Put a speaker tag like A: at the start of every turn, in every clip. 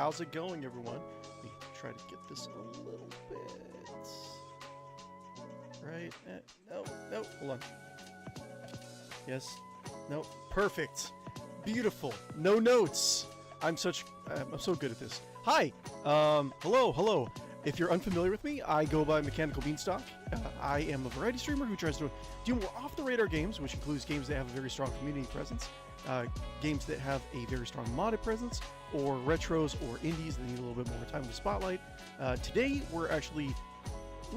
A: how's it going, everyone? Let me try to get this a little bit. Right? No, hold on. Yes. No. Perfect. Beautiful. No notes. I'm so good at this. Hi. Hello. If you're unfamiliar with me, I go by Mechanical Beanstalk. I am a variety streamer who tries to do more off-the-radar games, which includes games that have a very strong community presence, games that have a very strong modded presence, or retros or indies that need a little bit more time in the spotlight. Today, we're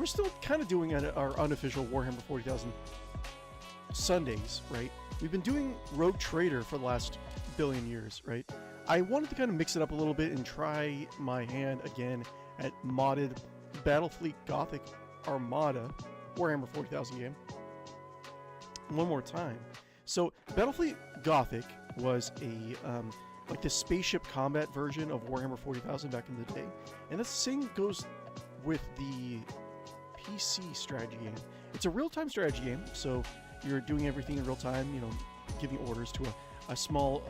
A: still kind of doing our unofficial Warhammer 40,000 Sundays, right? We've been doing Rogue Trader for the last billion years, right? I wanted to kind of mix it up a little bit and try my hand again at modded Battlefleet Gothic Armada Warhammer 40,000 game one more time. So Battlefleet Gothic was a like the spaceship combat version of Warhammer 40,000 back in the day, and the same goes with the PC strategy game. It's a real-time strategy game, so you're doing everything in real time, you know, giving orders to a small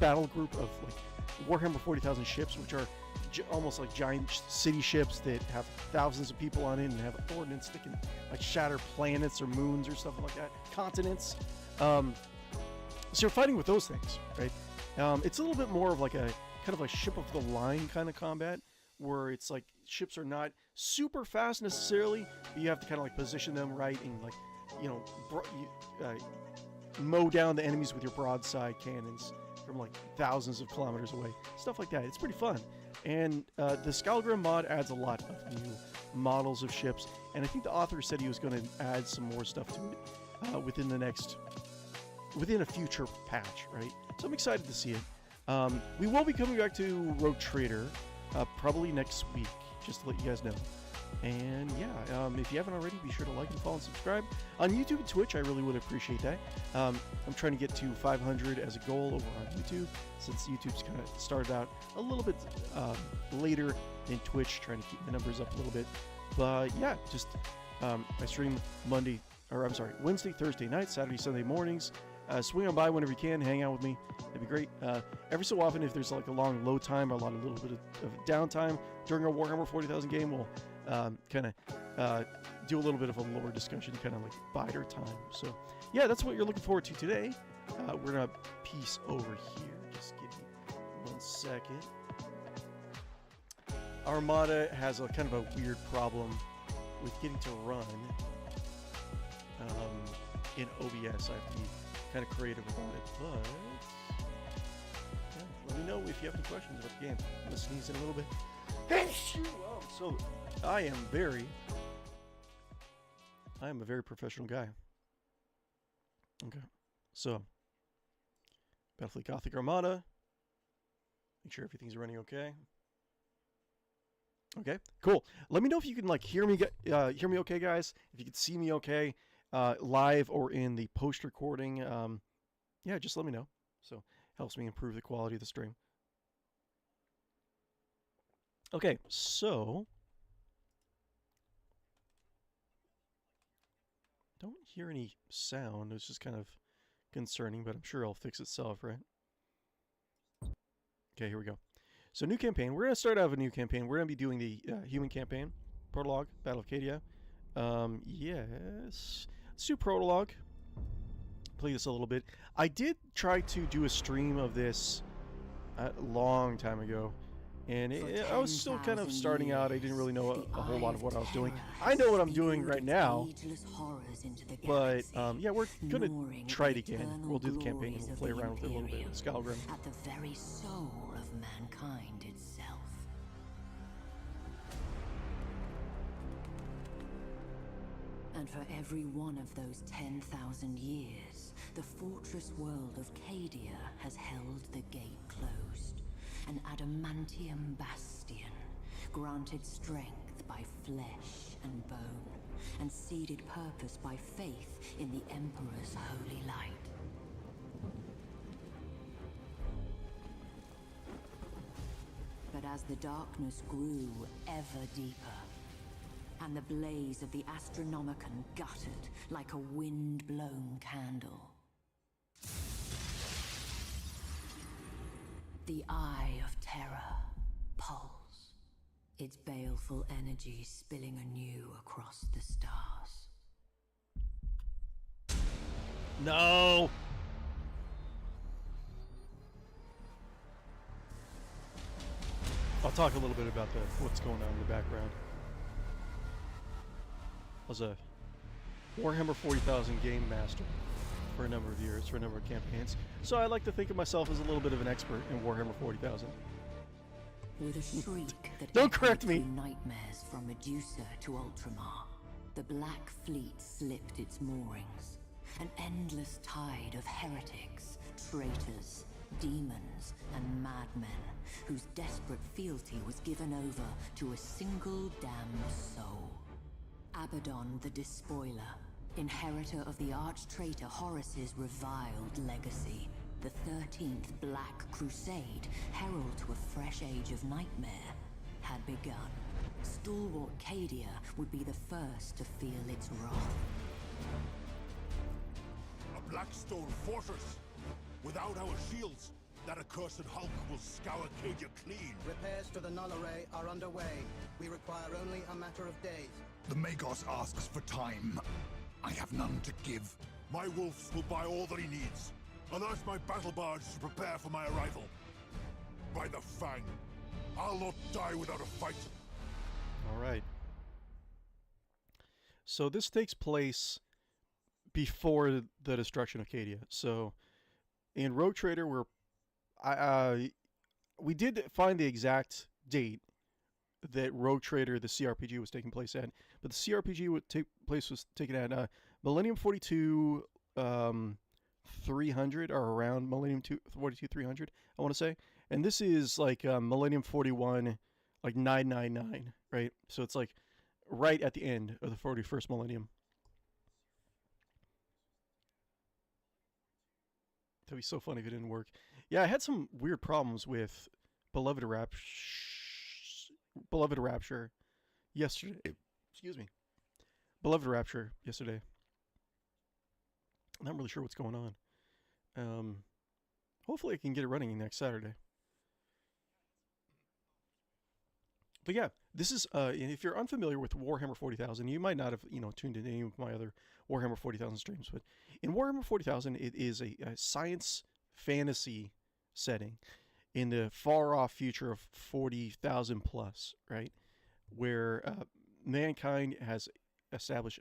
A: battle group of like Warhammer 40,000 ships, which are almost like giant city ships that have thousands of people on it and have ordnance that can like shatter planets or moons or stuff like that, continents. So you're fighting with those things, right? It's a little bit more of like a kind of like ship of the line kind of combat, where it's like ships are not super fast necessarily, but you have to kind of like position them right and like, you know, mow down the enemies with your broadside cannons from like thousands of kilometers away, stuff like that. It's pretty fun. And the Skalgrim Mod adds a lot of new models of ships, and I think the author said he was going to add some more stuff to it within a future patch, right? So I'm excited to see it. We will be coming back to Rogue Trader probably next week, just to let you guys know. And yeah, if you haven't already, be sure to like and follow and subscribe. On YouTube and Twitch, I really would appreciate that. I'm trying to get to 500 as a goal over on YouTube, since YouTube's kind of started out a little bit later than Twitch, trying to keep the numbers up a little bit. But yeah, just I stream Wednesday, Thursday nights, Saturday, Sunday mornings. Swing on by whenever you can, hang out with me. That'd be great. Every so often, if there's like a long load time or a little bit of downtime during our Warhammer 40,000 game, we'll kind of do a little bit of a lore discussion, kind of like bide our time. So yeah, that's what you're looking forward to today. We're gonna piece over here. Just give me 1 second. Armada has a kind of a weird problem with getting to run in OBS. I have to be kind of creative about it, but yeah, let me know if you have any questions about the game. I'm gonna sneeze in a little bit. So I am a very professional guy. Okay, so Battlefleet Gothic Armada. Make sure everything's running okay. Okay, cool. Let me know if you can like hear me okay, guys. If you can see me okay, live or in the post recording. Yeah, just let me know. So helps me improve the quality of the stream. Okay, so don't hear any sound. It's just kind of concerning, but I'm sure it'll fix itself, right? Okay, here we go. So new campaign. We're going to start out with a new campaign. We're going to be doing the human campaign. Prologue, Battle of Cadia. Yes. Let's do Prologue. Play this a little bit. I did try to do a stream of this a long time ago. And I was still kind of starting out. I didn't really know a whole lot of what I was doing. I know what I'm doing right now. But yeah, we're going to try it again. We'll do the campaign and we'll play around with it a little bit with Skalgrim.
B: At the very soul of mankind itself. And for every one of those 10,000 years, the fortress world of Cadia has held the gate closed. An adamantium bastion, granted strength by flesh and bone, and seeded purpose by faith in the Emperor's holy light. But as the darkness grew ever deeper, and the blaze of the Astronomicon guttered like a wind-blown candle, the Eye of Terror pulse, its baleful energy spilling anew across the stars.
A: No! I'll talk a little bit about what's going on in the background. I was a Warhammer 40,000 game master for a number of years, for a number of campaigns. So I like to think of myself as a little bit of an expert in Warhammer 40,000.
B: With a shriek that
A: Don't
B: echoed
A: correct me.
B: through nightmares from Medusa to Ultramar, the Black Fleet slipped its moorings. An endless tide of heretics, traitors, demons, and madmen whose desperate fealty was given over to a single damned soul. Abaddon the Despoiler, inheritor of the arch-traitor Horus's reviled legacy, the 13th Black Crusade, herald to a fresh age of nightmare, had begun. Stalwart Cadia would be the first to feel its wrath.
C: A Blackstone fortress! Without our shields, that accursed Hulk will scour Cadia clean.
D: Repairs to the null array are underway. We require only a matter of days.
E: The Magos asks for time. I have none to give.
C: My wolves will buy all that he needs. I'll urge my battle bards to prepare for my arrival. By the Fang, I'll not die without a fight.
A: All right. So this takes place before the destruction of Cadia. So in Rogue Trader, we did find the exact date that Rogue Trader, the CRPG, was taking place at, but the CRPG was taken at Millennium 42 300, or around Millennium 42 300, I want to say, and this is like Millennium 41 like 999, right? So it's like right at the end of the 41st millennium. That'd be so funny if it didn't work. Yeah, I had some weird problems with Beloved Rapture yesterday. Excuse me. Beloved Rapture yesterday. I'm not really sure what's going on. Hopefully I can get it running next Saturday. But yeah, this is, if you're unfamiliar with Warhammer 40,000, you might not have, tuned in any of my other Warhammer 40,000 streams, but in Warhammer 40,000, it is a science fantasy setting in the far-off future of 40,000 plus, right? Where mankind has established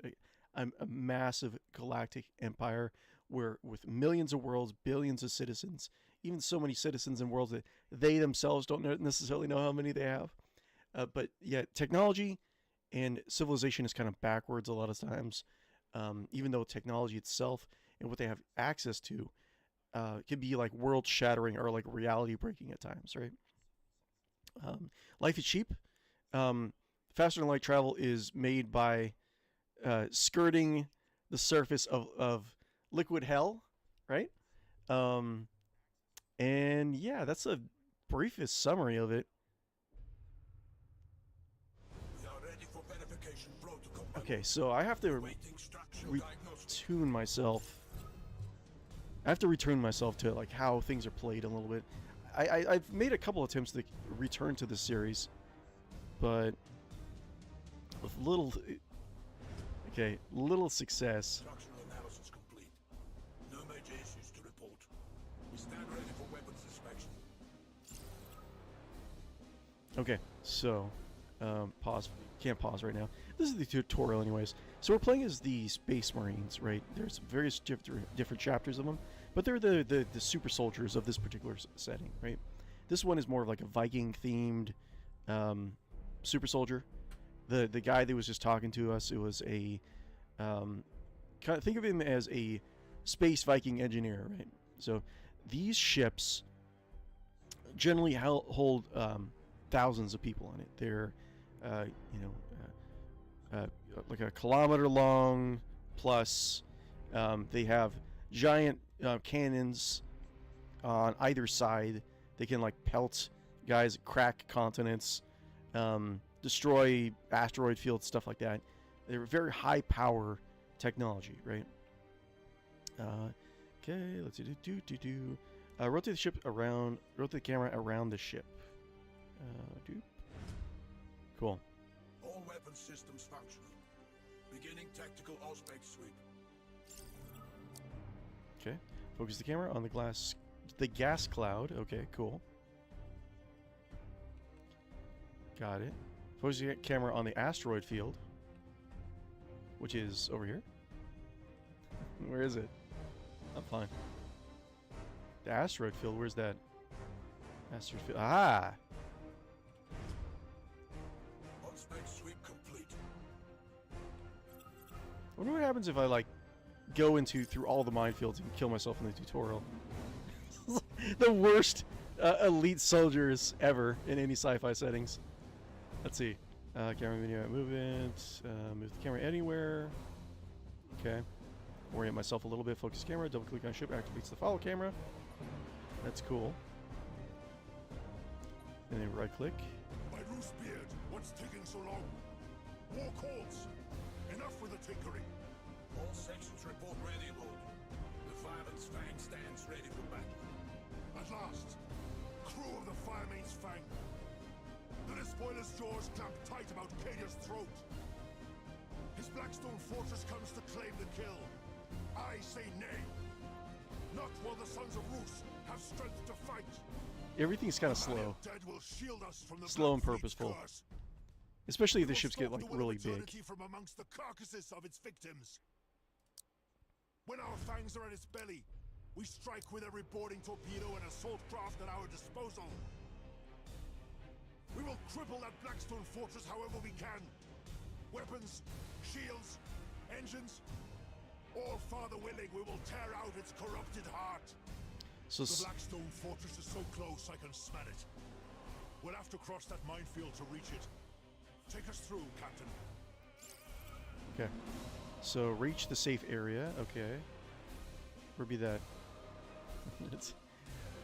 A: a massive galactic empire where with millions of worlds, billions of citizens, even so many citizens in worlds that they themselves don't necessarily know how many they have. But yeah, technology and civilization is kind of backwards a lot of times, even though technology itself and what they have access to can be like world-shattering or like reality-breaking at times, right? Life is cheap. Faster-than-light travel is made by skirting the surface of liquid hell, right? And yeah, that's a briefest summary of it. Okay, so I have to retune myself. I have to return myself to like how things are played a little bit. I've made a couple attempts to return to this series, but with little success.
C: Structural analysis complete. No major issues to report. We stand ready for weapons inspection.
A: Okay, so pause. Can't pause right now. This is the tutorial anyways. So we're playing as the Space Marines, right? There's various different chapters of them, but they're the super soldiers of this particular setting, right? This one is more of like a Viking themed super soldier. The guy that was just talking to us, it was a kind of think of him as a space Viking engineer, right? So these ships generally hold thousands of people on it. They're like a kilometer long plus. They have giant cannons on either side. They can like pelt guys, crack continents, destroy asteroid fields, stuff like that. They're very high power technology, right? Okay, let's rotate the ship around. Rotate the camera around the ship. Doop. Cool.
C: All weapon systems functional. Beginning tactical Auspex sweep.
A: Okay. Focus the camera on the gas cloud. Okay, cool. Got it. Focus the camera on the asteroid field, which is over here. Where is it? I'm fine. The asteroid field, where's that? Asteroid field. Ah!
C: Auspex sweep complete.
A: I wonder what happens if I, like, go through all the minefields and kill myself in the tutorial. The worst elite soldiers ever in any sci-fi settings. Let's see. Camera video movement. Move the camera anywhere. Okay. Orient myself a little bit. Focus camera. Double click on ship. Activates the follow camera. That's cool. And then right click.
C: My Roosebeard, what's taking so long? War calls. Enough with the tinkering. All sections report ready mode. The Fireman's Fang stands ready for battle. At last, crew of the Firemaid's Fang. The despoiler's jaws clamp tight about Cadia's throat. His Blackstone fortress comes to claim the kill. I say nay. Not while the sons of Roos have strength to fight.
A: Everything's kind of slow.
C: Dead will shield us from the
A: Slow and
C: Blackfleet's
A: purposeful.
C: curse.
A: Especially if the
C: Will
A: ships get,
C: stop
A: like,
C: the will
A: really
C: of
A: big.
C: eternity from amongst the carcasses of its victims. When our fangs are at its belly, we strike with every boarding torpedo and assault craft at our disposal. We will cripple that Blackstone fortress however we can. Weapons, shields, engines, all farther willing, we will tear out its corrupted heart.
A: So
C: The Blackstone fortress is so close I can smell it. We'll have to cross that minefield to reach it. Take us through, Captain.
A: okay. So reach the safe area. Okay. Where be that? It's...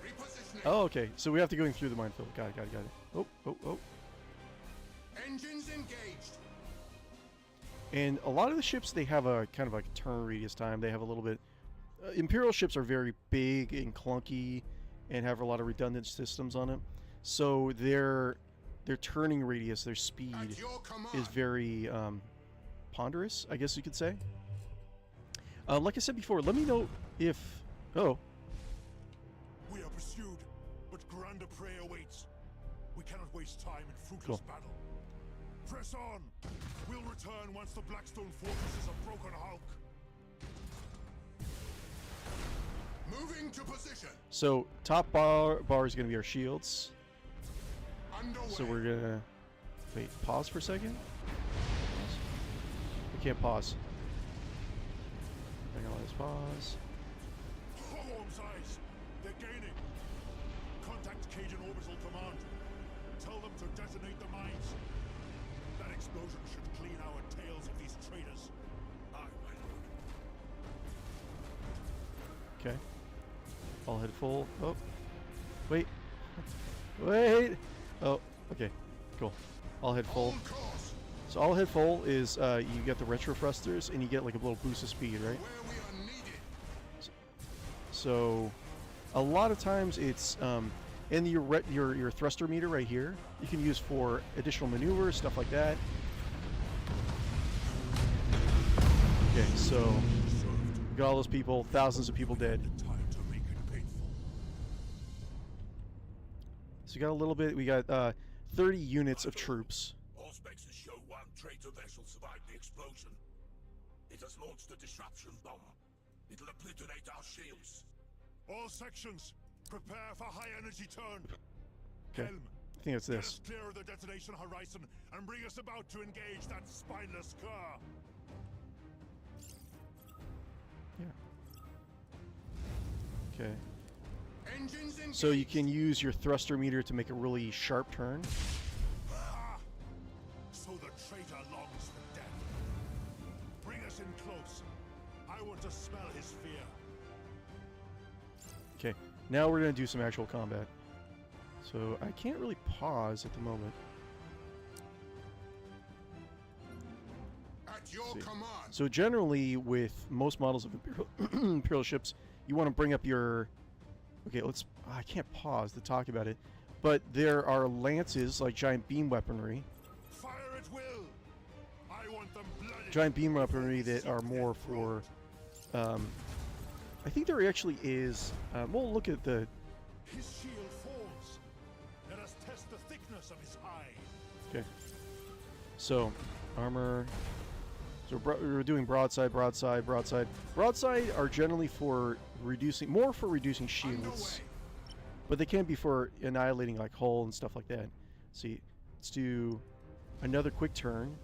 E: Repositioning.
A: Oh, okay. So we have to go in through the minefield. Got it. Got it. Got it. Oh, oh, oh.
E: Engines engaged.
A: And a lot of the ships, they have a kind of like a turn radius time. They have a little bit... Imperial ships are very big and clunky and have a lot of redundant systems on it. So their turning radius, their speed,
E: At your command.
A: is very ponderous, I guess you could say. Like I said before, let me know if... Oh,
C: We are pursued, but grander prey awaits. We cannot waste time in fruitless
A: Cool.
C: battle. Press on! We'll return once the Blackstone fortress is a broken hulk.
E: Moving to position.
A: so top bar is going to be our shields.
E: Underway.
A: So we're going to... Wait, pause for a second? We can't pause. Hang on, let's pause.
C: Hogworm's eyes! They're gaining! Contact Cajun Orbital Command. Tell them to detonate the mines. That explosion should clean our tails of these traitors. Aye, my lord.
A: Okay. All head full. Oh. Wait. Wait. Oh, okay. Cool. All head full.
E: On course.
A: So all head full is you get the retro thrusters and you get like a little boost of speed, right?
E: Where we are needed.
A: So a lot of times it's and your thruster meter right here you can use for additional maneuvers, stuff like that. Okay, so we got all those people, thousands of people dead.
C: Time to make it painful.
A: So we got a little bit. We got 30 units of troops.
C: All specs show one traitor vessel survived the explosion. It has launched a disruption bomb. It'll obliterate our shields. All sections, prepare for high energy turn.
A: Okay,
C: Helm,
A: I think it's
C: get
A: this.
C: us clear of the detonation horizon and bring us about to engage that spineless car.
A: Yeah. Okay.
E: Engines engaged.
A: So you can use your thruster meter to make a really sharp turn.
C: Ah! So the traitor longs for death. Bring us in close. I want to smell his fear.
A: Okay, now we're gonna do some actual combat. So I can't really pause at the moment.
E: At your
A: see.
E: command.
A: So generally, with most models of Imperial ships, you want to bring up your... Okay, let's... I can't pause to talk about it. But there are lances, like giant beam weaponry.
C: Fire at will. I want them bloody.
A: Giant beam weaponry that are more for... I think there actually is... we'll look at the...
C: His shield falls. Let us test the thickness of his hide.
A: Okay. So, armor... So we're doing broadside, broadside, broadside. Broadside are generally for reducing... More for reducing shields. But they can be for annihilating like hull and stuff like that. See, let's do another quick turn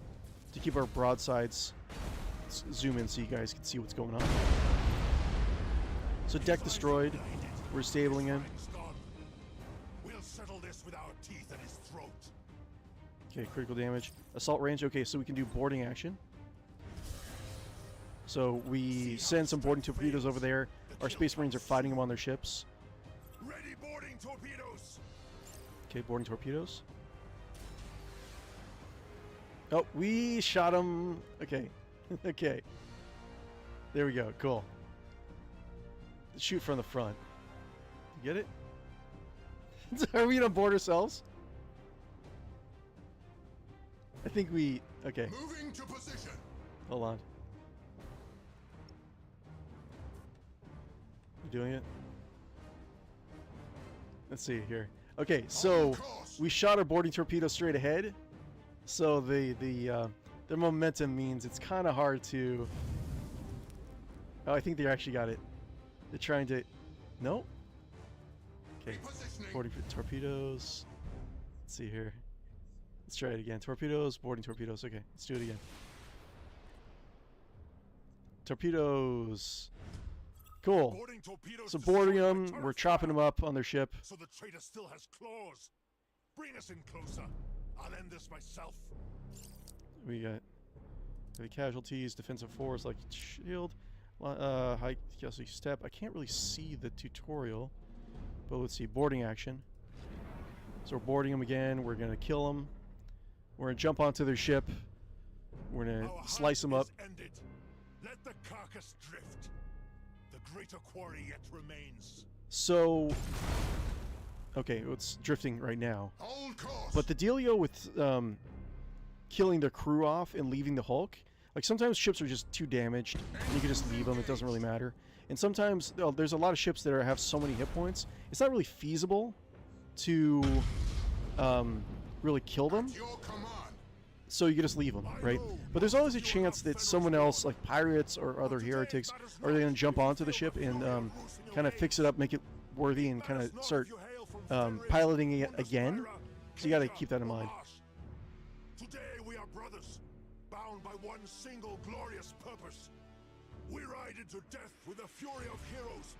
A: to keep our broadsides. Let's zoom in so you guys can see what's going on. So deck destroyed. We're stabling him.
C: We'll settle this with our teeth in his throat.
A: Okay, critical damage. Assault range. Okay, so we can do boarding action. So we send some boarding torpedoes over there. Our Space Marines are fighting them on their ships.
C: Ready boarding torpedoes.
A: Okay, boarding torpedoes. Oh, we shot him. Okay. Okay. There we go. Cool. Shoot from the front. You get it? Are we gonna board ourselves? I think we... Okay.
C: Moving to position.
A: Hold on. You doing it? Let's see here. Okay, so we shot our boarding torpedo straight ahead. So the momentum means it's kind of hard to... Oh, I think they actually got it. They're trying to... No? Okay. Boarding torpedoes. Let's see here. Let's try it again. Torpedoes, boarding torpedoes. Okay, let's do it again. Torpedoes. Cool. So boarding them, we're chopping them up on their ship.
C: So the traitor still has claws. Bring us in closer. I'll end this myself.
A: We got heavy casualties, defensive force like shield, high casualty step. I can't really see the tutorial, but let's see boarding action. So we're boarding them again. We're gonna kill them. We're gonna jump onto their ship. We're gonna slice them up.
C: Ended. Let the carcass drift. The greater quarry yet remains.
A: So, okay, it's drifting right now. But the dealio with killing the crew off and leaving the Hulk, like sometimes ships are just too damaged and you can just leave them, it doesn't really matter. And sometimes there's a lot of ships that have so many hit points, it's not really feasible to really kill them. So you can just leave them, right? But there's always a chance that someone else, like pirates or other heretics, are going to jump onto the ship and kind of fix it up, make it worthy, and kind of start piloting it again. So you got to keep that in mind.
C: Today we are brothers, bound by one single glorious purpose. We ride into death with the fury of heroes,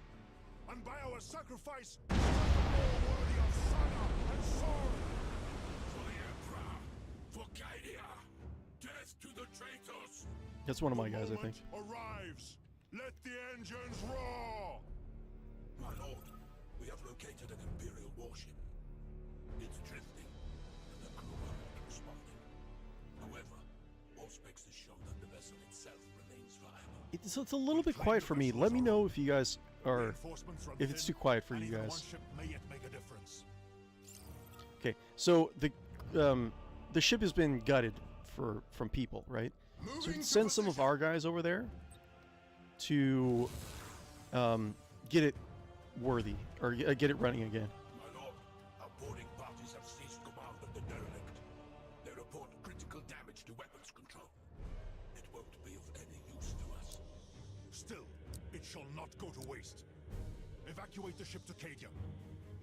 C: and by our sacrifice, more worthy of saga and sword. For the Emperor, for Cadia, death to the traitors.
A: That's one of my guys, I think.
C: Arrives. Let the engines roar.
F: My lord, we have located an Imperial warship. It's drifting, and the crew are not responding. However, all specs show that the vessel itself remains viable.
A: So it's a little bit quiet for me. Let me know if you guys are... If it's too quiet for you guys. Okay, so the ship has been gutted from people, right? So we can send some of our guys over there to get it worthy, or get it running again.
F: My lord, our boarding parties have seized command of the derelict. They report critical damage to weapons control. It won't be of any use to us.
C: Still, it shall not go to waste. Evacuate the ship to Cadia.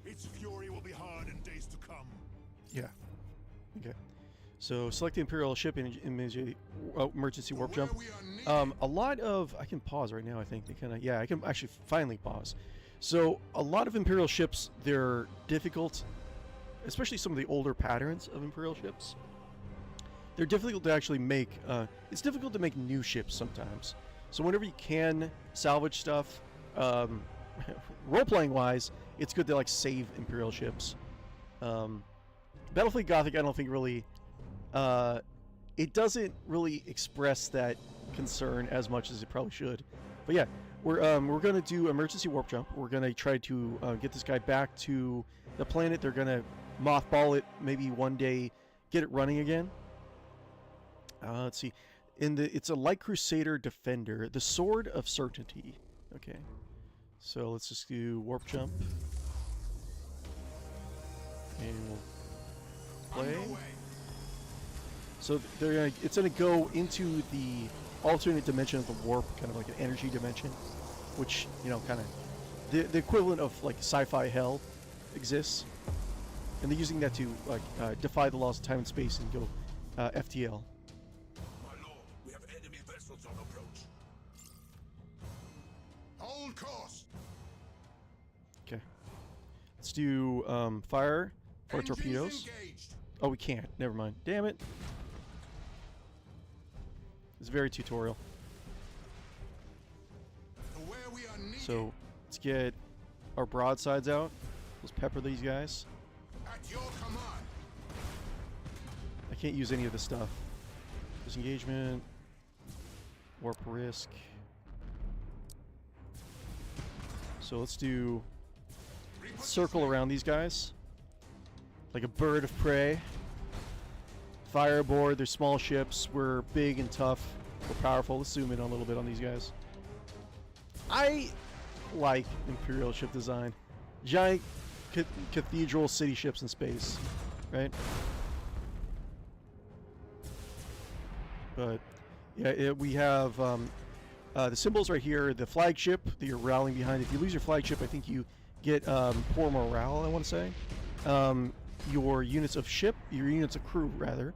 C: Its fury will be hard in days to come.
A: Yeah. Okay. So select the Imperial ship in emergency warp jump. A lot of... I can pause right now, I think. They kind of... Yeah, I can actually finally pause. So a lot of Imperial ships, they're difficult, especially some of the older patterns of Imperial ships. They're difficult to actually make. It's difficult to make new ships sometimes. So whenever you can salvage stuff, role-playing wise, it's good to like save Imperial ships. Battlefleet Gothic, I don't think really... it doesn't really express that concern as much as it probably should. But yeah, we're going to do emergency warp jump. We're going to try to get this guy back to the planet. They're going to mothball it, maybe one day get it running again. Let's see. It's a light crusader defender, the sword of certainty. Okay, so let's just do warp jump, and we'll play. So it's gonna go into the alternate dimension of the warp, kind of like an energy dimension, which, you know, kind of the equivalent of like sci-fi hell exists, and they're using that to like defy the laws of time and space and go FTL.
F: My lord, we have enemy vessels on approach.
C: Hold course.
A: Okay, let's do fire for
C: Engines
A: torpedoes.
C: engaged.
A: Oh, we can't. Never mind. Damn it. It's very tutorial.
C: To where we are needed.
A: So let's get our broadsides out. Let's pepper these guys.
C: At your command.
A: I can't use any of this stuff. Disengagement. Warp risk. So let's do circle around these guys like a bird of prey. Fire aboard. They're small ships. We're big and tough. We're powerful. Let's zoom in a little bit on these guys. I like Imperial ship design. Giant cathedral city ships in space, right? But yeah, we have the symbols right here. The flagship that you're rallying behind. If you lose your flagship, I think you get poor morale, I want to say. Your units of ship, your units of crew, rather.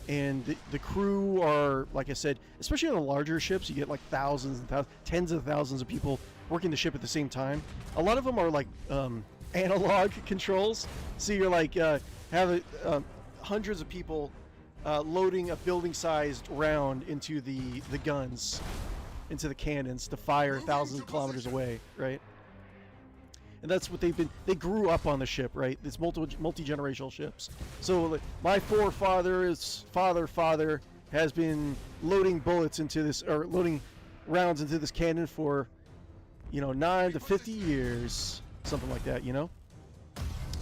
A: And the crew are, like I said, especially on the larger ships, you get like thousands and thousands, tens of thousands of people working the ship at the same time. A lot of them are like analog controls. So you're like, have hundreds of people loading a building-sized round into the guns, into the cannons to fire thousands of kilometers away, right? And that's what they grew up on the ship, right? It's multi-generational ships. So like, my forefather's father has been loading bullets into this, or loading rounds into this cannon for, you know, 9 to 50 years, something like that, you know?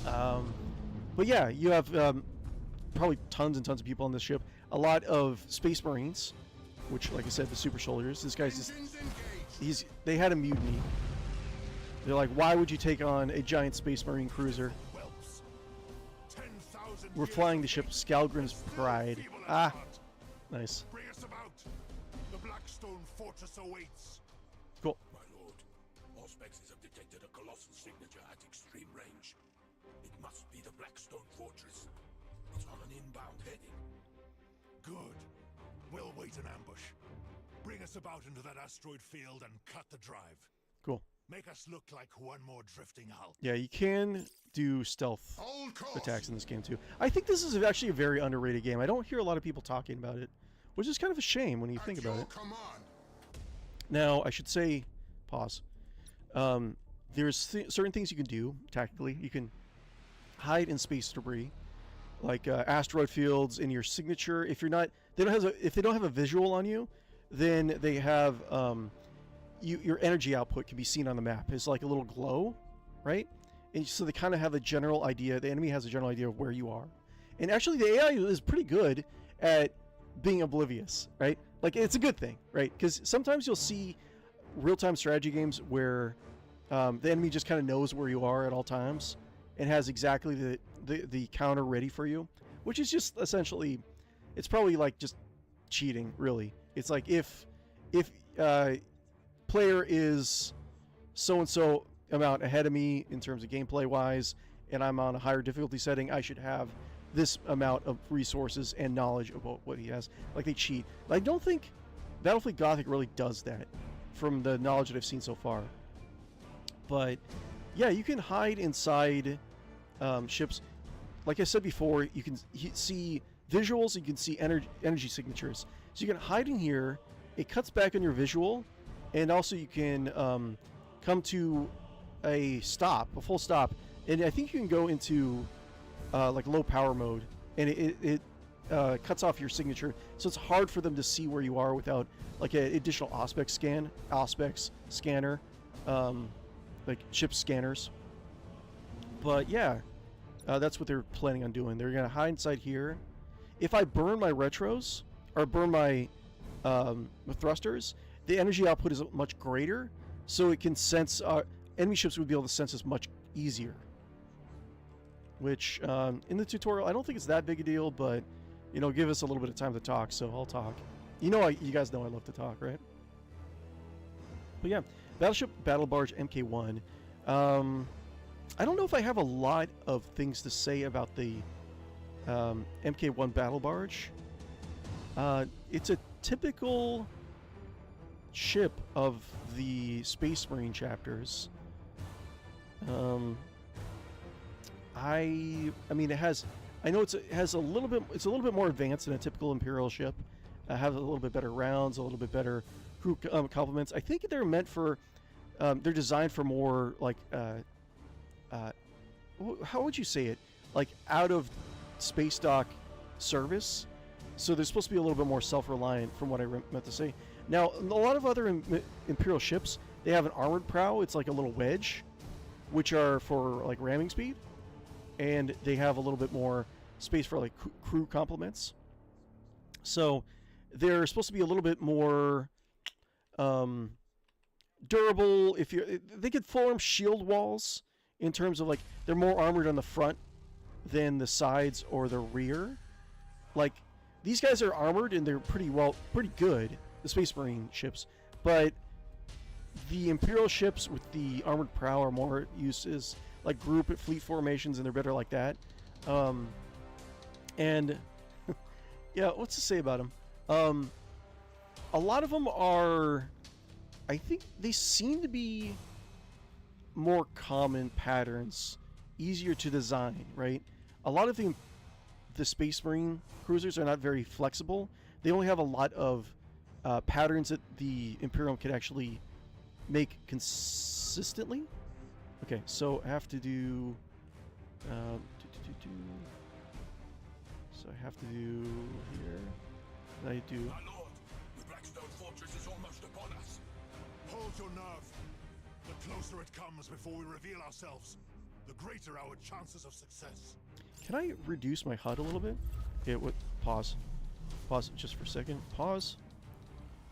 A: But yeah, you have probably tons and tons of people on this ship. A lot of space marines, which, like I said, the super soldiers. This guy's just, they had a mutiny. They're like, why would you take on a giant space marine cruiser? We're flying the ship Skalgrim's Pride. Ah, nice.
C: Bring us about. The Blackstone Fortress awaits.
A: Cool.
F: My lord, Auspexes have detected a colossal signature at extreme range. It must be the Blackstone Fortress. It's on an inbound heading.
C: Good. We'll wait in ambush. Bring us about into that asteroid field and cut the drive.
A: Cool.
C: Make us look like one more drifting hull.
A: Yeah, you can do stealth attacks in this game too. I think this is actually a very underrated game. I don't hear a lot of people talking about it, which is kind of a shame when you think about it. Now, I should say, pause. There's certain things you can do tactically. You can hide in space debris, like asteroid fields in your signature. If you're not, if they don't have a visual on you, then they have your energy output can be seen on the map. It's like a little glow, right? And so they kind of have a general idea. The enemy has a general idea of where you are. And actually, the AI is pretty good at being oblivious, right? Like, it's a good thing, right? Because sometimes you'll see real-time strategy games where the enemy just kind of knows where you are at all times and has exactly the counter ready for you, which is just essentially, it's probably like just cheating, really. It's like if player is so-and-so amount ahead of me in terms of gameplay wise, and I'm on a higher difficulty setting, I should have this amount of resources and knowledge about what he has. Like, they cheat. I don't think Battlefleet Gothic really does that from the knowledge that I've seen so far. But yeah, you can hide inside ships. Like I said before, you can see visuals, you can see energy signatures. So you can hide in here, it cuts back on your visual, and also you can come to a full stop, and I think you can go into like low power mode, and it cuts off your signature, so it's hard for them to see where you are without like an additional Auspex scanner, like ship scanners. But yeah, That's what they're planning on doing. They're gonna hide inside here. If I burn my retros or burn my thrusters, the energy output is much greater, so it can sense. Enemy ships would be able to sense us much easier. Which in the tutorial, I don't think it's that big a deal, but you know, give us a little bit of time to talk. So I'll talk. You know, you guys know I love to talk, right? But yeah, Battleship Battle Barge MK1. I don't know if I have a lot of things to say about the MK1 Battle Barge. It's a typical ship of the Space Marine chapters. I mean, it has. I know it has a little bit. It's a little bit more advanced than a typical Imperial ship. Has a little bit better rounds, a little bit better crew complements. I think they're meant for. They're designed for more like. How would you say it? Like out of space dock service. So they're supposed to be a little bit more self-reliant, from what I meant to say. Now, a lot of other Imperial ships, they have an armored prow. It's like a little wedge, which are for like ramming speed, and they have a little bit more space for like crew complements. So they're supposed to be a little bit more durable. If they could form shield walls in terms of like they're more armored on the front than the sides or the rear. Like these guys are armored and they're pretty good, the Space Marine ships, but the Imperial ships with the armored prow are more used as like group at fleet formations, and they're better like that. And yeah, what's to say about them? A lot of them are, I think they seem to be more common patterns, easier to design, right? A lot of the Space Marine cruisers are not very flexible. They only have a lot of patterns that the Imperium could actually make consistently. Okay, so I have to do... So I have to do here. Then I do...
F: My lord, the Blackstone Fortress is almost upon us.
C: Hold your nerve. The closer it comes before we reveal ourselves, the greater our chances of success.
A: Can I reduce my HUD a little bit? Okay, what? Pause. Pause just for a second. Pause.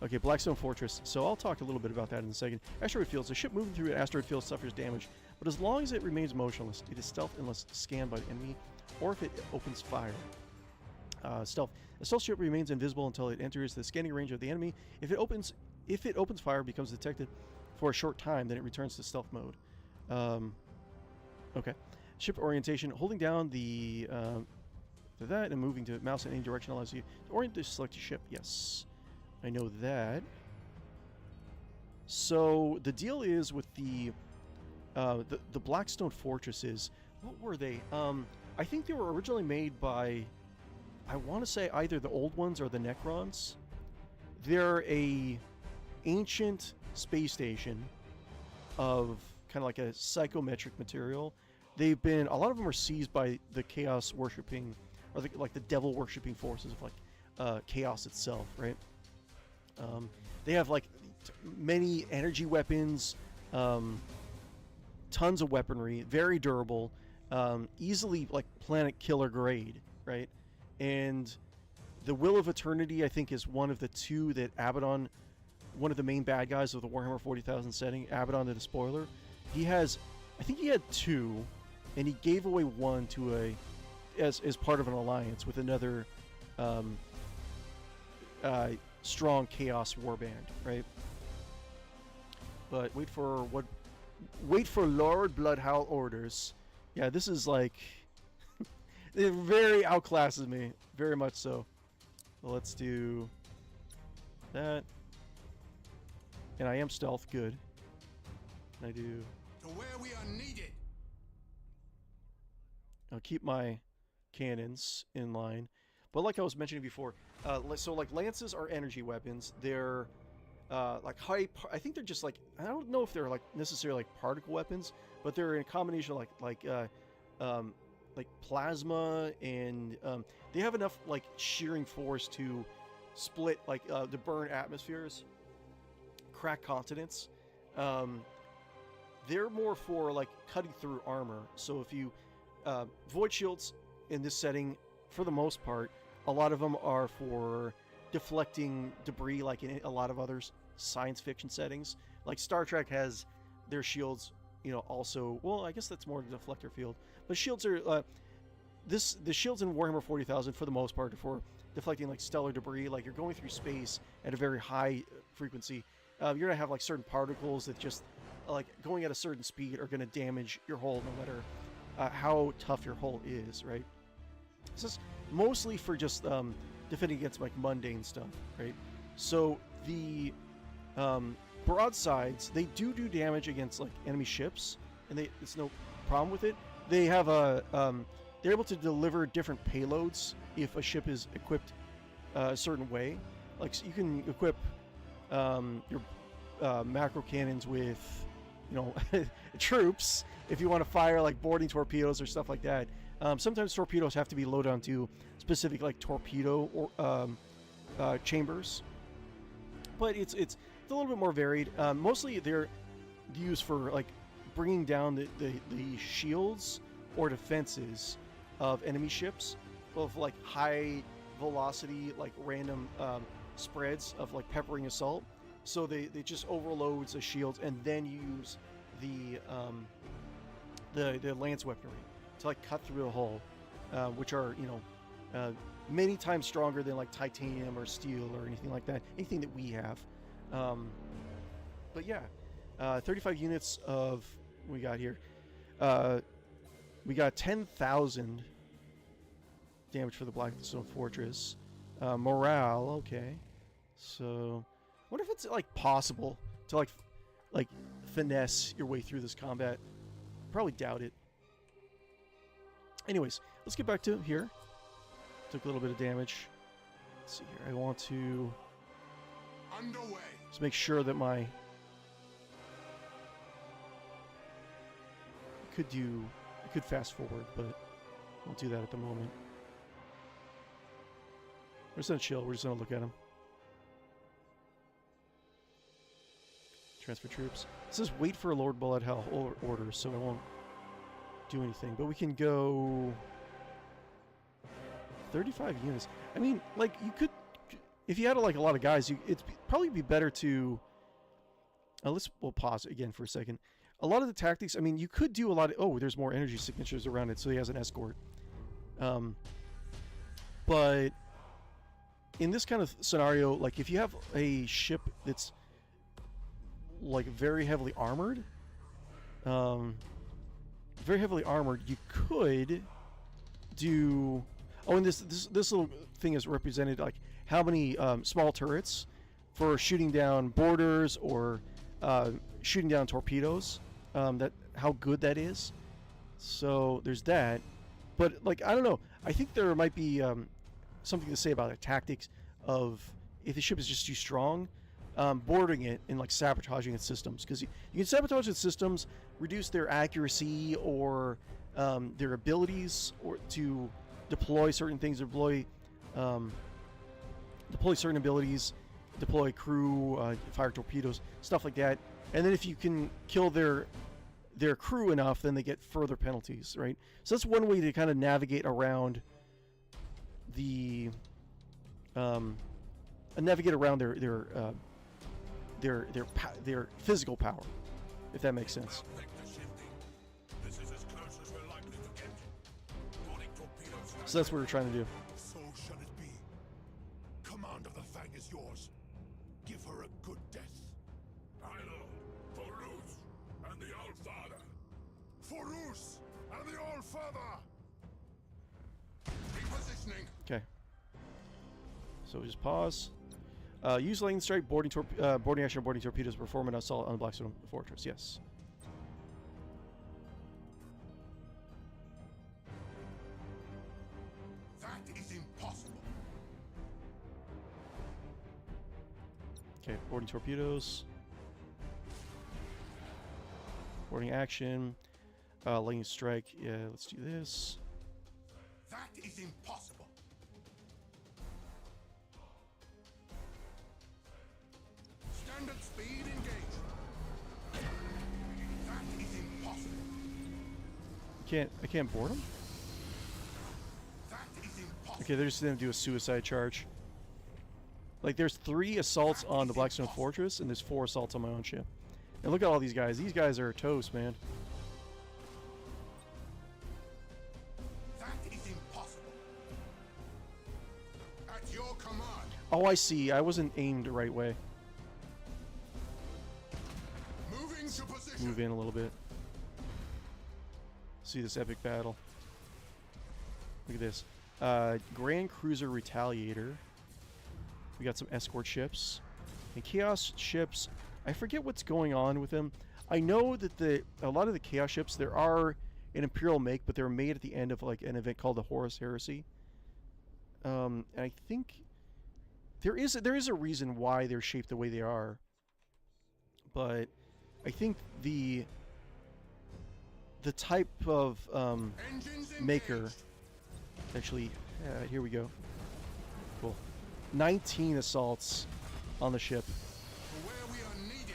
A: Okay, Blackstone Fortress. So I'll talk a little bit about that in a second. Asteroid fields. A ship moving through an asteroid field suffers damage, but as long as it remains motionless, it is stealth unless scanned by the enemy, or if it opens fire. Stealth. A stealth ship remains invisible until it enters the scanning range of the enemy. If it opens fire, becomes detected for a short time, then it returns to stealth mode. Okay. Ship orientation. Holding down the that and moving to mouse in any direction allows you to orient to select a ship. Yes, I know that. So the deal is with the Blackstone Fortresses. What were they? I think they were originally made by, I want to say either the old ones or the Necrons. They're a ancient space station of kind of like a psychometric material. They've been, a lot of them are seized by the chaos worshipping, or like the devil worshipping forces of like chaos itself, right? They have like many energy weapons, tons of weaponry, very durable, easily like planet killer grade, right? And the Will of Eternity, I think, is one of the two that Abaddon, one of the main bad guys of the Warhammer 40,000 setting, Abaddon the Despoiler, he has, I think he had two, and he gave away one to a, as part of an alliance with another strong chaos warband, right? But wait for Lord Bloodhowl orders. Yeah, this is like it very outclasses me, very much so. Well, let's do that, and I am stealth, good. I do.
C: To where we are needed.
A: I'll keep my cannons in line, but like I was mentioning before, so like lances are energy weapons. They're like high. I think they're just like, I don't know if they're like necessarily like particle weapons, but they're in a combination of like plasma, and they have enough like shearing force to split, like to burn atmospheres, crack continents. They're more for like cutting through armor. So if you void shields in this setting, for the most part, a lot of them are for deflecting debris, like in a lot of other science fiction settings. Like Star Trek has their shields, you know, also. Well, I guess that's more the deflector field. But shields are the shields in Warhammer 40,000 for the most part are for deflecting like stellar debris. Like you're going through space at a very high frequency. You're gonna have like certain particles that just like going at a certain speed are gonna damage your hull, no matter how tough your hull is, right? This is mostly for just defending against like mundane stuff, right? So the broadsides, they do damage against like enemy ships, and it's no problem with it. They have they're able to deliver different payloads if a ship is equipped a certain way. Like so you can equip your macro cannons with, you know, troops if you want to fire like boarding torpedoes or stuff like that. Sometimes torpedoes have to be loaded onto specific like torpedo or chambers, but it's a little bit more varied. Mostly they're used for like bringing down the shields or defenses of enemy ships, of like high velocity, like random spreads of like peppering assault. So they just overloads the shields, and then use the lance weaponry to like cut through the hull, which are, you know, many times stronger than like titanium or steel or anything like that, anything that we have. But yeah, 35 units of we got here. We got 10,000 damage for the Blackstone Fortress. Morale, okay. So, I wonder if it's like possible to like finesse your way through this combat. Probably doubt it. Anyways, let's get back to here. Took a little bit of damage. Let's see here. I want to
C: Underway.
A: just make sure that my I could fast forward, but I won't do that at the moment. We're just gonna chill. We're just gonna look at him. Transfer troops. It says wait for Lord Bullet Hell orders, so I won't do anything. But we can go 35 units. I mean, like you could, if you had like a lot of guys, it'd probably be better to. We'll pause again for a second. A lot of the tactics, I mean, you could do a lot of... Oh, there's more energy signatures around it, so he has an escort. But in this kind of scenario, like, if you have a ship that's, like, very heavily armored, you could do... Oh, and this little thing is represented, like, how many small turrets for shooting down boarders or shooting down torpedoes. How good that is. So there's that. But like, I don't know, I think there might be something to say about the tactics of if the ship is just too strong, boarding it and like sabotaging its systems, because you can sabotage its systems, reduce their accuracy or their abilities or to deploy certain things, deploy certain abilities, deploy crew, fire torpedoes, stuff like that. And then if you can kill their crew enough, then they get further penalties, right? So that's one way to kind of navigate around the their physical power, if that makes sense.
C: This is as close as we're likely to get. Boarding torpedoes.
A: So that's what we're trying to do.
C: So shall it be. Command of the Fang is yours. Give her a good death. For Rus and the All-Father. For Rus and the All-Father. Repositioning.
A: Okay. So we just pause. Use lightning strike, boarding action, boarding torpedoes, perform an assault on the Blackstone Fortress. Yes.
C: That is impossible.
A: Okay, boarding torpedoes. Boarding action. Lightning strike. Yeah, let's do this.
C: That is impossible. Standard speed engaged. That is impossible.
A: I can't board them?
C: That is impossible.
A: Okay, they're just gonna do a suicide charge. Like, there's 3 assaults on the Blackstone Fortress, and there's 4 assaults on my own ship. And look at all these guys. These guys are toast, man.
C: That is impossible. At your command.
A: Oh, I see. I wasn't aimed the right way.
C: Moving to position.
A: Move in a little bit. See this epic battle. Look at this. Grand Cruiser Retaliator. We got some escort ships. And Chaos ships, I forget what's going on with them. I know that a lot of the Chaos ships, there are an Imperial make, but they're made at the end of like an event called the Horus Heresy. And I think there is a reason why they're shaped the way they are. But I think the type of maker actually here we go. Cool. 19 assaults on the ship.
C: For where we are needed.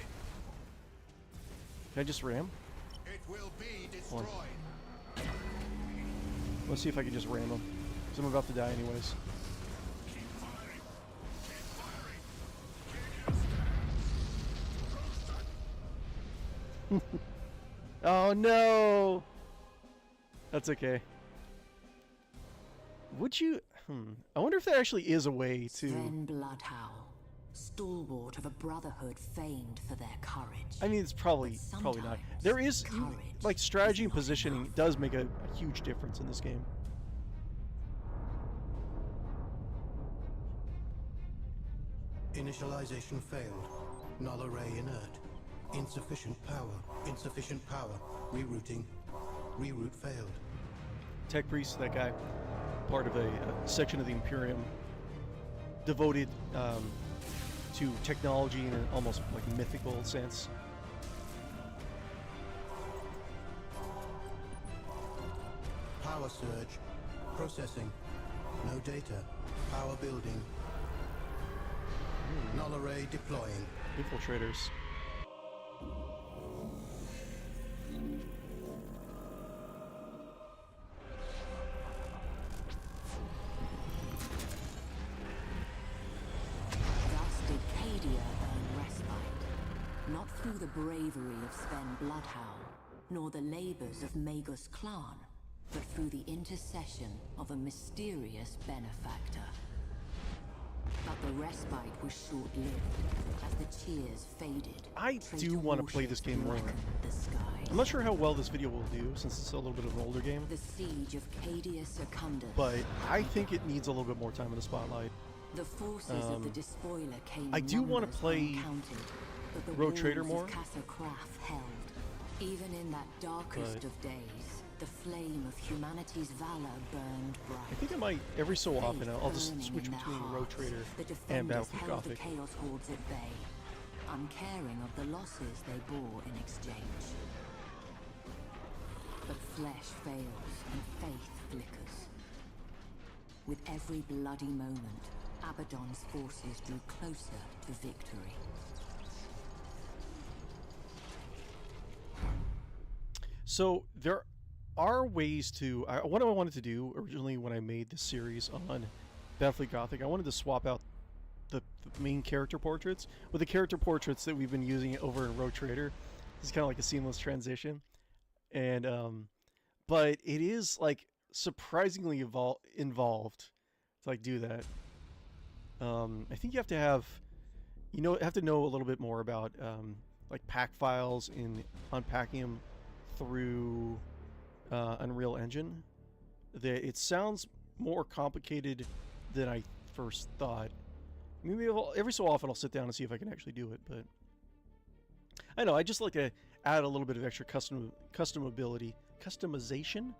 A: Can I just ram?
C: It will be destroyed.
A: Let's see if I can just ram them. Because I'm about to die anyways.
C: Keep firing. Keep firing.
A: Oh no! That's okay. Would you... I wonder if there actually is a way to...
B: Sven Bloodhowl, stalwart of a brotherhood famed for their courage.
A: I mean, it's probably not.
B: sometimes
A: There is...
B: courage
A: like, strategy
B: is
A: and
B: not
A: positioning
B: enough.
A: does make a huge difference in this game.
D: Initialization failed. Null array inert. Insufficient power. Insufficient power. Rerouting. Reroute failed.
A: Tech Priest, that guy, part of a section of the Imperium devoted to technology in an almost like mythical sense.
D: Power surge. Processing. No data. Power building. Null array deploying.
A: Infiltrators.
B: Thus did Cadia earn respite, not through the bravery of Sven Bloodhowl, nor the labors of Magus clan, but through the intercession of a mysterious benefactor. But the respite was short-lived, as the cheers faded.
A: I do
B: traitor
A: want to play this
B: warships
A: game more.
B: blackened the skies.
A: I'm not sure how well this video will do, since it's a little bit of an older game,
B: The siege of Cadia Secundus.
A: but I think it needs a little bit more time in the spotlight.
B: The forces of the despoiler came
A: I do wanna
B: numbers
A: play
B: uncounted, but the
A: LoreTuber
B: walls
A: more.
B: of Casa Craft held. Even in that darkest
A: But-
B: of days, the flame of humanity's valor burned bright.
A: I think I might, every so often,
B: Faith
A: I'll just
B: burning
A: switch
B: in their
A: between
B: hearts,
A: LoreTuber
B: the
A: and
B: defenders
A: Battlefleet
B: held the
A: Gothic.
B: chaos hordes at bay, uncaring of the losses they bore in exchange. But flesh fails and faith flickers. With every bloody moment, Abaddon's forces drew closer to victory.
A: So there are ways to... what I wanted to do originally when I made this series on Battlefleet Gothic, I wanted to swap out the main character portraits with the character portraits that we've been using over in LoreTuber. It's kind of like a seamless transition. And, but it is, like, surprisingly involved to, like, do that. I think you have to have... have to know a little bit more about, like, pack files and unpacking them through Unreal Engine. It sounds more complicated than I first thought. Maybe every so often I'll sit down and see if I can actually do it, but I know I just like to add a little bit of extra customization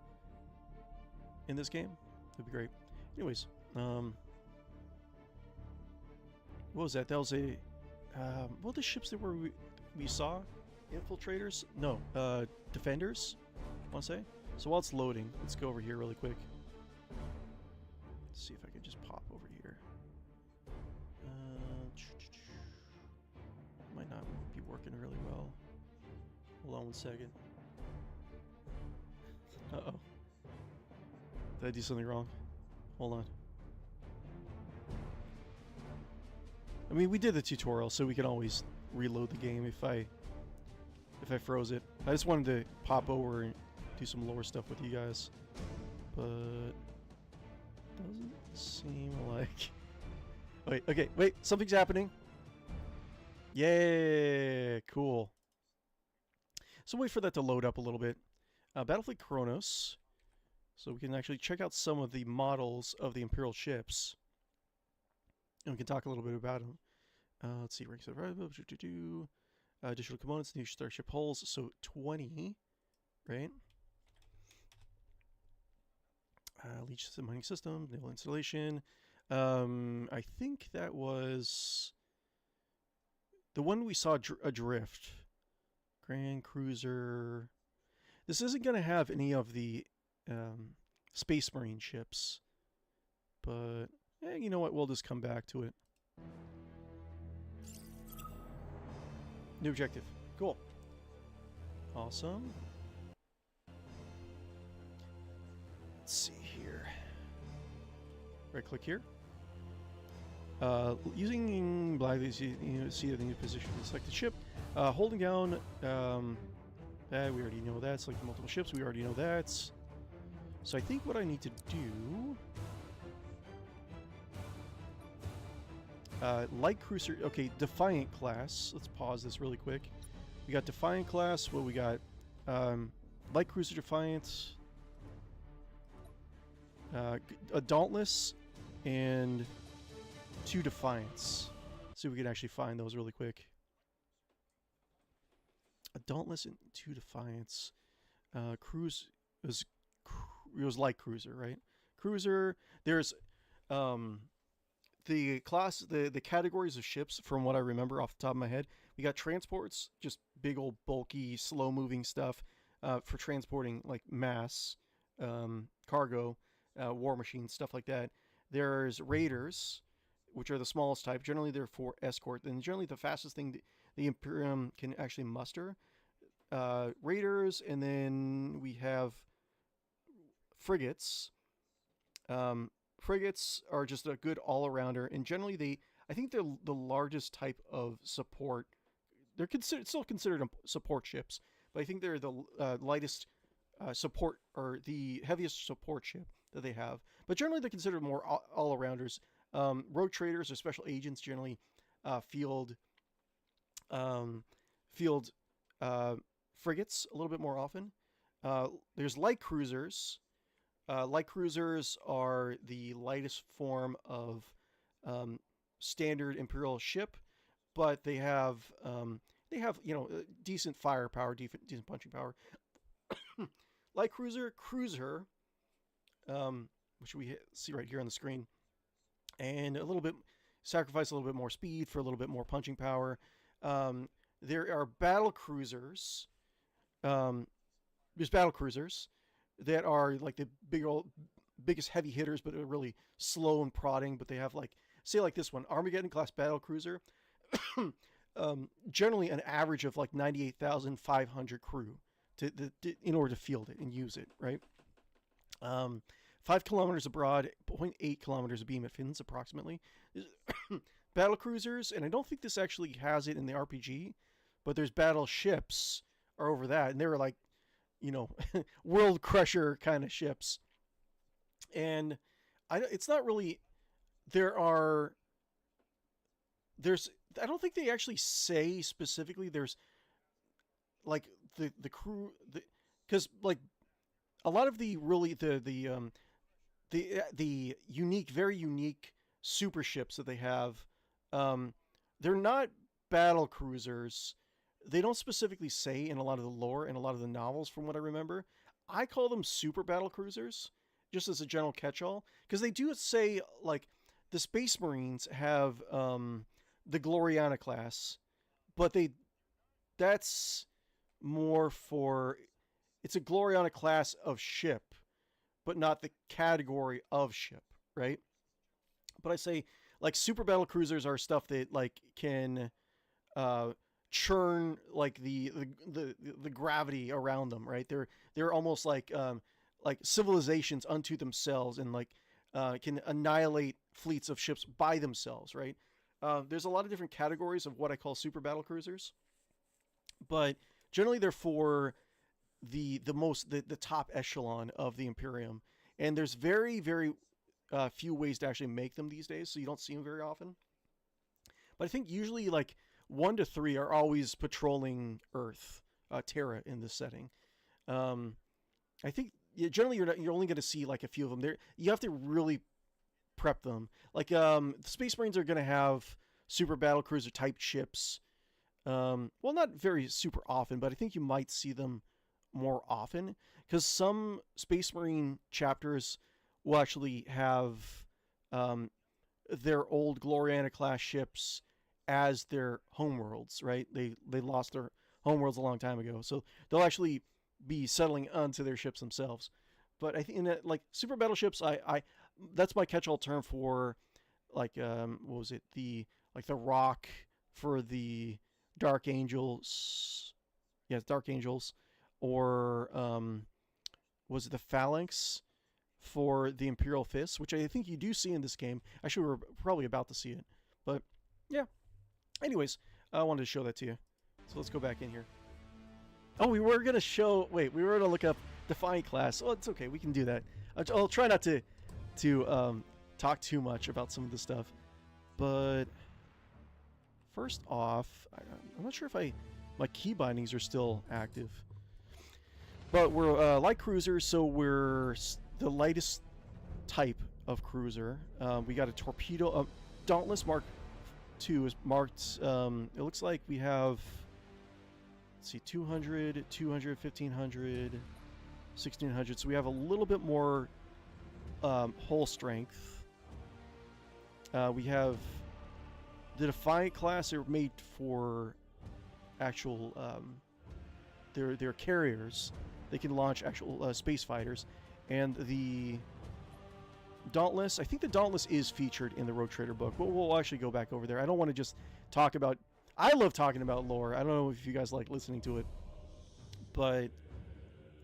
A: in this game. That'd be great. Anyways, what was that? That was a what were the ships that we saw? Infiltrators? No, defenders, I want to say. So while it's loading, let's go over here really quick. Let's see if I can just pop over here. Might not be working really well. Hold on one second. Uh-oh. Did I do something wrong? Hold on. I mean, we did the tutorial, so we can always reload the game if I froze it. I just wanted to pop over and do some lore stuff with you guys. But doesn't seem like... Wait, okay, wait, something's happening. Yeah, cool. So wait for that to load up a little bit. Battlefleet Kronos. So we can actually check out some of the models of the Imperial ships. And we can talk a little bit about them. Let's see, ranks of additional components, new starship hulls. So 20, right? Leech system, mining system, naval installation. I think that was the one we saw adrift. Grand Cruiser. This isn't going to have any of the Space Marine ships, but you know what? We'll just come back to it. New objective. Cool. Awesome. Let's see here. Right click here. Using black, you see the new position. Select the ship. Holding down. We already know that. Select multiple ships. We already know that. So I think what I need to do. Light cruiser. Okay, Defiant class. Let's pause this really quick. We got Defiant class. What we got? Light cruiser Defiant. A Dauntless and 2 Defiants. See if we can actually find those really quick. A Dauntless and 2 Defiants. Cruise it was light cruiser, right? Cruiser. There's the class, the categories of ships from what I remember off the top of my head. We got transports, just big old bulky, slow moving stuff for transporting like mass, cargo, war machines, stuff like that. There's raiders, which are the smallest type. Generally, they're for escort, and generally the fastest thing the Imperium can actually muster. Raiders, and then we have frigates. Frigates are just a good all-arounder, and generally I think they're the largest type of support. They're still considered support ships, but I think they're the lightest support, or the heaviest support ship that they have. But generally they're considered more all-arounders. Rogue traders or special agents generally field frigates a little bit more often. There's light cruisers. Light cruisers are the lightest form of standard Imperial ship, but they have decent firepower, decent punching power. Light cruiser, which we see right here on the screen, and sacrifice a little bit more speed for a little bit more punching power. There are battle cruisers. There's battle cruisers that are like the biggest heavy hitters, but are really slow and prodding. But they have say this one, Armageddon class battle cruiser. Generally an average of like 98,500 crew in order to field it and use it, right? 5 kilometers abroad, 0.8 kilometers abeam it fins approximately. Battle cruisers, and I don't think this actually has it in the RPG, but there's battle ships are over that, and they're like, world crusher kind of ships. And it's not really, I don't think they actually say specifically there's like the crew, because like a lot of the unique, very unique super ships that they have, they're not battle cruisers. They don't specifically say in a lot of the lore and a lot of the novels, from what I remember. I call them super battle cruisers, just as a general catch-all, because they do say, like, the Space Marines have the Gloriana class, but that's more for, it's a Gloriana class of ship, but not the category of ship, right? But I say, like, super battle cruisers are stuff that, like, can churn like the gravity around them, right? They're almost like like civilizations unto themselves and like can annihilate fleets of ships by themselves, right? There's a lot of different categories of what I call super battle cruisers, but generally they're for the top echelon of the Imperium, and there's very few ways to actually make them these days, so you don't see them very often. But I think usually like 1 to 3 are always patrolling Earth, Terra in this setting. I think generally you're only going to see like a few of them. There you have to really prep them. Like the Space Marines are going to have super battle cruiser type ships. Well, not very super often, but I think you might see them more often because some Space Marine chapters will actually have their old Gloriana class ships as their homeworlds, right? They lost their homeworlds a long time ago, so they'll actually be settling onto their ships themselves. But I think in that, like super battleships, I that's my catch-all term for like what was it, the rock for the Dark Angels, yes, Dark Angels, or was it the Phalanx for the Imperial Fists, which I think you do see in this game. Actually, we're probably about to see it, but yeah. Anyways, I wanted to show that to you. So let's go back in here. Oh, we were gonna show. Wait, we were gonna look up Defiant class. Oh, it's okay. We can do that. I'll try not to talk too much about some of the stuff. But first off, I'm not sure if my key bindings are still active. But we're light cruisers, so we're the lightest type of cruiser. We got a torpedo. Dauntless Mark II is marked. It looks like we have. Let's see, 200, 200, 1500, 1600. So we have a little bit more hull strength. We have the Defiant class are made for actual. They're carriers. They can launch actual space fighters, and the Dauntless. I think the Dauntless is featured in the Rogue Trader book, but we'll actually go back over there. I don't want to just talk about. I love talking about lore. I don't know if you guys like listening to it, but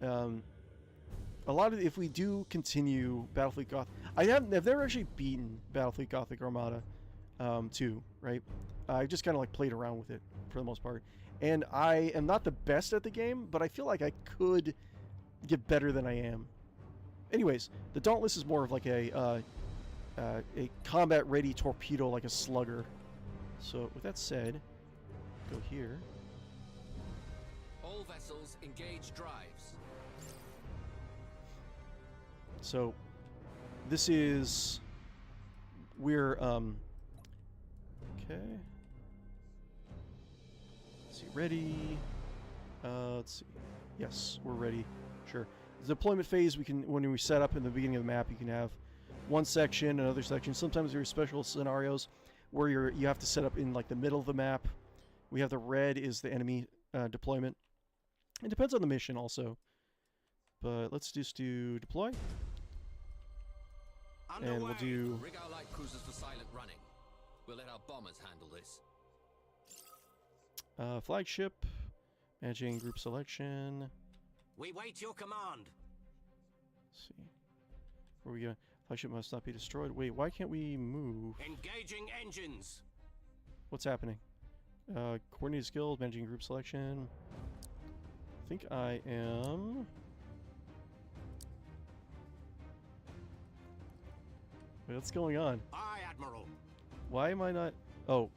A: a lot of if we do continue Battlefleet Gothic, I've never actually beaten Battlefleet Gothic Armada 2, right? I just kind of like played around with it for the most part, and I am not the best at the game, but I feel like I could get better than I am. Anyways, the Dauntless is more of like a combat ready torpedo, like a slugger. So with that said, go here.
G: All vessels engage drives.
A: So this is we're okay. Let's see, ready. Let's see. Yes, we're ready. Sure. The deployment phase, we can when we set up in the beginning of the map, you can have one section, another section. Sometimes there are special scenarios where you have to set up in like the middle of the map. We have the red is the enemy deployment. It depends on the mission also. But let's just do deploy. And we'll do
G: rig our light cruisers for silent running. We'll let our bombers handle this.
A: Flagship, managing group selection.
H: We wait your command.
A: Let's see. Where we go? Flagship must not be destroyed. Wait, why can't we move?
H: Engaging engines.
A: What's happening? Coordinated skills, managing group selection. I think I am. Wait, what's going on?
H: Aye, Admiral.
A: Why am I not? Oh,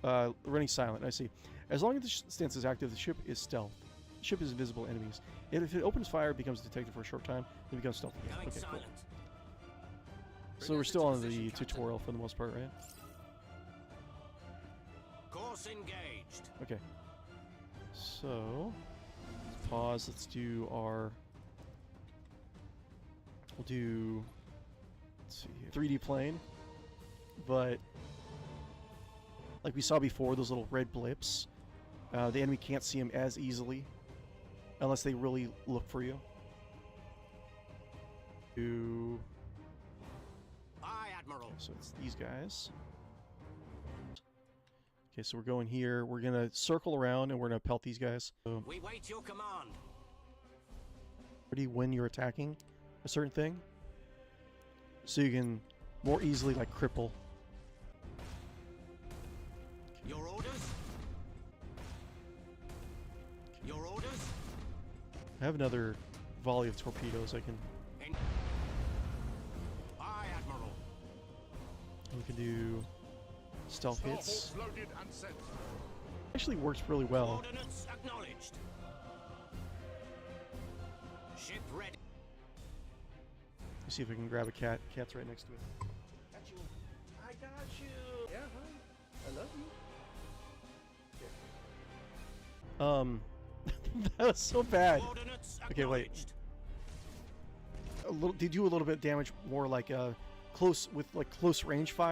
A: running silent. I see. As long as the stance is active, the ship is stealth. The ship is invisible to enemies. If it opens fire, it becomes detected for a short time. It becomes stealth again.
H: Going
A: Okay,
H: silent.
A: cool. So we're still on the tutorial for the most part, right?
H: Course engaged.
A: Okay. So let's pause. Let's do our. We'll do. Let's see here. 3D plane, but like we saw before, those little red blips, the enemy can't see them as easily unless they really look for you. Do.
H: Aye, Admiral.
A: So it's these guys. Okay, so we're going here. We're gonna circle around and we're gonna pelt these guys. So
H: We wait your command.
A: ready when you're attacking. a certain thing, so you can more easily like cripple.
H: Your orders? Your orders?
A: I have another volley of torpedoes I can.
H: Aye, Admiral.
A: We can do stealth hits.
C: Starports loaded and sent.
A: Actually works really well.
H: Coordinates acknowledged. Ship ready.
A: Let's see if I can grab a cat. Cat's right next to it.
I: Got you. I got you. Yeah, huh? I love you.
A: That was so bad.
H: Coordinates
A: Okay, wait.
H: acknowledged.
A: They do a little bit of damage more like close with like close range fire.